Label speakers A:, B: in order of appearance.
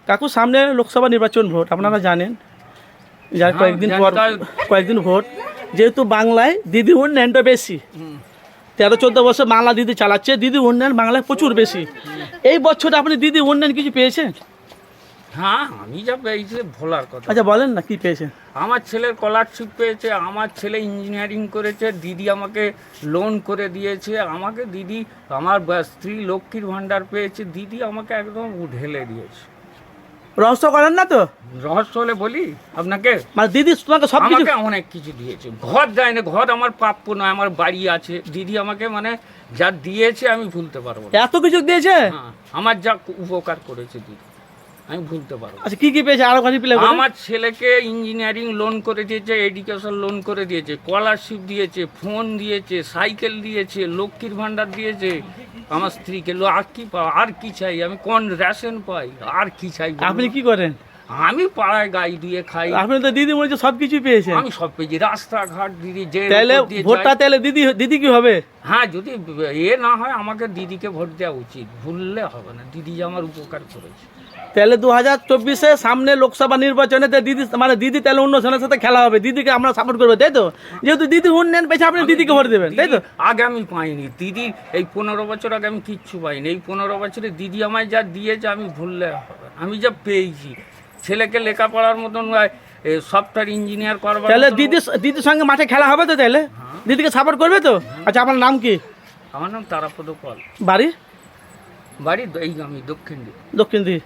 A: কাকু সামনে লোকসভা নির্বাচন ভোট আপনারা জানেন, যার কয়েকদিন ভোট, যেহেতু বাংলায় দিদি উন্নয়নটা বেশি, 13-14 বছর বাংলা দিদি চালাচ্ছে, দিদি উন্নয়ন বাংলায় প্রচুর বেশি। এই বছর আপনি দিদি উন্নয়ন কিছু পেয়েছেন?
B: হ্যাঁ, আমি যা পেয়েছি ভোলার কথা।
A: আচ্ছা বলেন না কি পেয়েছেন।
B: আমার ছেলের স্কলারশিপ পেয়েছে, আমার ছেলে ইঞ্জিনিয়ারিং করেছে, দিদি আমাকে লোন করে দিয়েছে, আমাকে দিদি আমার স্ত্রী লক্ষ্মীর ভাণ্ডার পেয়েছে, দিদি আমাকে একদম ঢেলে দিয়েছে।
A: রহস্য করেন না তো?
B: রহস্য হলে বলি আপনাকে,
A: মানে দিদি তোমাকে সব কিছু,
B: আমাকে অনেক কিছু দিয়েছে। ঘর দেয় না, ঘর আমার প্রাপ্য নয়, আমার বাড়ি আছে। দিদি আমাকে মানে যা দিয়েছে আমি ভুলতে পারবো না।
A: এত কিছু দিয়েছে?
B: হ্যাঁ, আমার যা উপকার করেছে দিদি আমি ভুলতে পারবো না।
A: আচ্ছা কি কি পেয়েছে আরো কাছে প্লে?
B: আমার ছেলেকে ইঞ্জিনিয়ারিং লোন করে দিয়েছে, এডুকেশন লোন করে দিয়েছে, স্কলারশিপ দিয়েছে, ফোন দিয়েছে, সাইকেল দিয়েছে, লক্ষ্মীর ভাণ্ডার দিয়েছে। আমার স্ত্রীকে আর কি আর কি চাই? আমি কোন রেশন পাই? আর কি চাই?
A: আপনি কি করেন?
B: আমি পাড়ায় গাই দিয়ে খাই।
A: আপনি তো দিদি বলছে সব কিছু পেয়েছেন।
B: আমি সব পেয়েছি, রাস্তাঘাট দিদি যে
A: তাহলে ভোটটা তাহলে দিদি কি হবে?
B: হ্যাঁ, যদি না হয় আমাকে দিদিকে ভোট দেওয়া উচিত, ভুললে হবে না। দিদি যে আমার উপকার করেছে।
A: তাহলে 2024-এ সামনে লোকসভা নির্বাচনে দিদি মানে দিদি তাহলে অন্য জনের সাথে খেলা হবে, দিদিকে আমরা সাপোর্ট করবো, তাই তো? যেহেতু দিদি উন্নয়ন পেয়েছে আপনি দিদিকে ভোট দেবেন, তাই তো?
B: আগে আমি পাইনি দিদি, এই 15 বছর আগে আমি কিচ্ছু পাইনি। এই 15 বছরে দিদি আমায় যা দিয়েছে আমি ভুললে হবে না। আমি যা পেয়েছি, ছেলেকে লেখাপড়ার মতন সফটওয়্যার ইঞ্জিনিয়ার করবার।
A: তাহলে দিদির সঙ্গে মাঠে খেলা হবে তো? তাহলে দিদিকে সাপোর্ট করবে তো? আচ্ছা আপনার নাম কি?
B: আমার নাম তারাপদ পাল।
A: বাড়ি?
B: বাড়ি এই আমি দক্ষিণ দিকে।
A: দক্ষিণ দিকে।